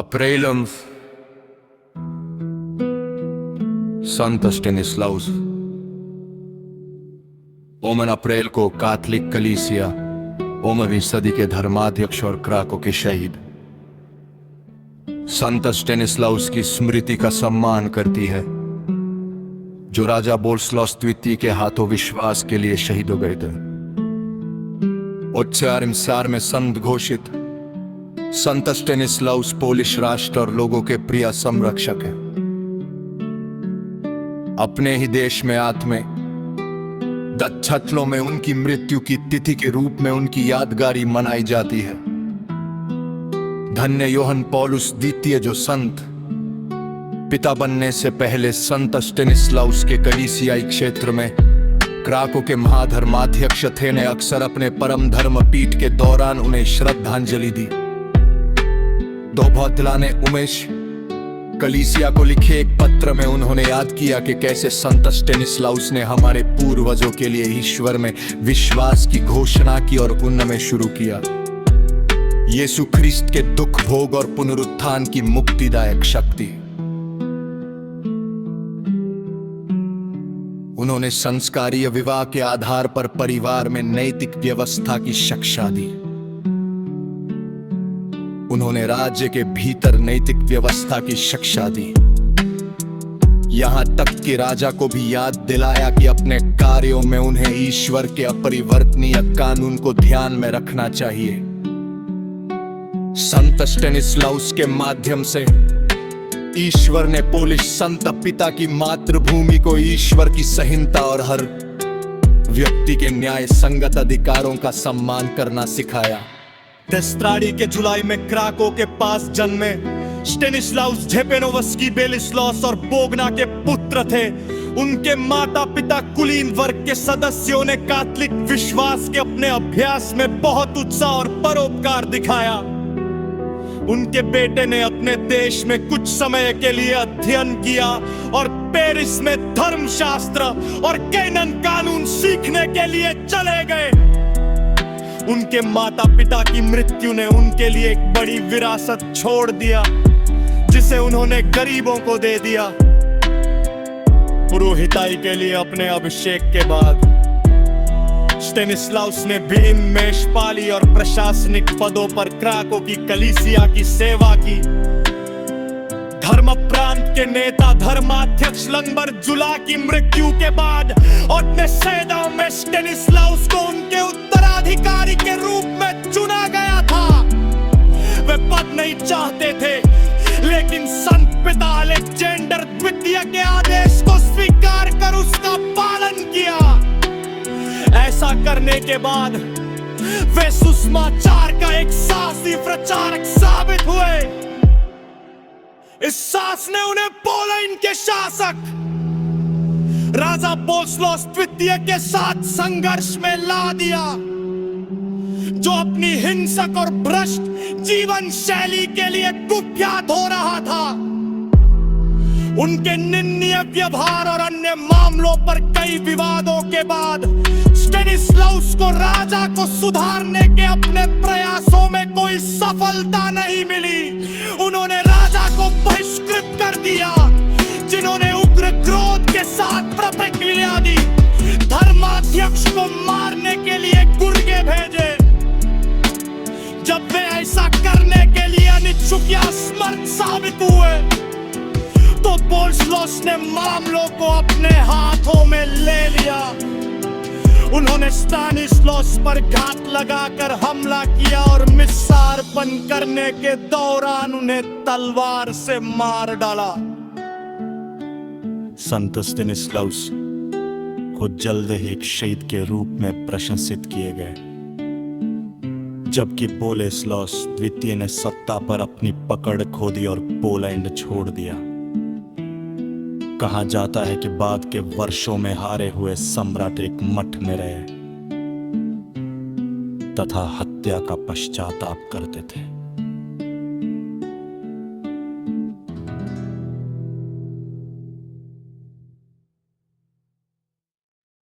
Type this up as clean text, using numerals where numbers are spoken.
Aprelum संत स्टेनिस्लाउस। ओमन अप्रैल को Catholic कलीसिया 9वीं सदी के धर्माध्यक्ष और क्राको के शहीद संत स्टेनिस्लाउस की स्मृति का सम्मान करती है, जो राजा बोल्स्लॉस द्वितीय के हाथों विश्वास के लिए शहीद हो गए थे। उच्चारिमसार में संत घोषित संत स्टेनिस्लाउस पोलिश राष्ट्र और लोगों के प्रिय संरक्षक हैं। अपने ही देश में आत्मे दच्छत्लों में उनकी मृत्यु की तिथि के रूप में उनकी यादगारी मनाई जाती है। धन्य योहन पौलुस द्वितीय, जो संत पिता बनने से पहले संत स्टेनिस्लाउस के कलीसियाई क्षेत्र में क्राको के महाधर्माध्यक्ष थे, ने अक्सर अपने परम धर्म पीठ के दौरान उन्हें श्रद्धांजलि दी। दोभोतला ने उमेश कलीसिया को लिखे एक पत्र में उन्होंने याद किया कि कैसे संत स्टेनिस्लाउस ने हमारे पूर्वजों के लिए ईश्वर में विश्वास की घोषणा की और उनमें शुरू किया यीशु ख्रिस्त के दुख भोग और पुनरुत्थान की मुक्तिदायक शक्ति। उन्होंने संस्कारीय विवाह के आधार पर परिवार में नैतिक व्यवस्था की शिक्षा दी। उन्होंने राज्य के भीतर नैतिक व्यवस्था की शिक्षा दी, यहां तक कि राजा को भी याद दिलाया कि अपने कार्यों में उन्हें ईश्वर के अपरिवर्तनीय कानून को ध्यान में रखना चाहिए। संत स्टेनिस्लाउस के माध्यम से ईश्वर ने पोलिश संत पिता की मातृभूमि को ईश्वर की सहीनता और हर व्यक्ति के न्याय संगत अधिकारों का सम्मान करना सिखाया। डेस्त्राडी के जुलाई में क्राको के पास जन्मे स्टेनिस्लाउस झेपेनोवस्की बेलिस्लॉस और बोगना के पुत्र थे। उनके माता पिता कुलीन वर्ग के सदस्यों ने कैथोलिक विश्वास के अपने अभ्यास में बहुत उत्साह और परोपकार दिखाया। उनके बेटे ने अपने देश में कुछ समय के लिए अध्ययन किया और पेरिस में धर्मशास्त्र और कैनन कानून सीखने के लिए चले गए। उनके माता पिता की मृत्यु ने उनके लिए एक बड़ी विरासत छोड़ दिया, जिसे उन्होंने गरीबों को दे दिया। पुरोहिताई के लिए अपने अभिषेक के बाद स्टेनिस्लाउस ने विभिन्न मेषपाली और प्रशासनिक पदों पर क्राको की कलीसिया की सेवा की। धर्म प्रांत के नेता धर्माध्यक्ष लंगर जुला की मृत्यु के बाद अपने सैदाओं में स्टेनिस्लाउस को उनके उत्तराधिकारी के रूप में चुना गया था। वे पद नहीं चाहते थे, लेकिन संत पिता अलेक्जेंडर द्वितीय के आदेश को स्वीकार कर उसका पालन किया। ऐसा करने के बाद वे सुसमाचार का एक साहसी प्रचारक साबित हुए। इस साहस ने उन्हें पोलैंड के शासक राजा बोल्स्लॉस द्वितीय के साथ संघर्ष में ला दिया, जो अपनी हिंसक और भ्रष्ट जीवन शैली के लिए कुख्यात हो रहा था। उनके निंदनीय व्यवहार और अन्य मामलों पर कई विवादों के बाद स्टेनिस्लाउस को राजा को सुधारने के अपने प्रयासों में कोई सफलता नहीं मिली। उन्होंने राजा को बहिष्कृत कर दिया, जिन्होंने उग्र क्रोध के साथ प्रतिक्रिया दी, धर्माध्यक्ष को मारने के लिए गुर्गे भेजे। जब वे ऐसा करने के लिए अनिच्छुक या असमर्थ साबित हुए, तो बोल्स्लॉस ने मामलों को अपने हाथों में ले लिया। उन्होंने स्टेनिस्लाउस पर घात लगाकर हमला किया और मिस्सारपन करने के दौरान उन्हें तलवार से मार डाला। संत स्टेनिस्लाउस खुद जल्द ही एक शहीद के रूप में प्रशंसित किए गए, जबकि बोलेस्लॉस द्वितीय ने सत्ता पर अपनी पकड़ खो दी और पोलैंड छोड़ दिया। कहा जाता है कि बाद के वर्षों में हारे हुए सम्राट एक मठ में रहे तथा हत्या का पश्चाताप करते थे।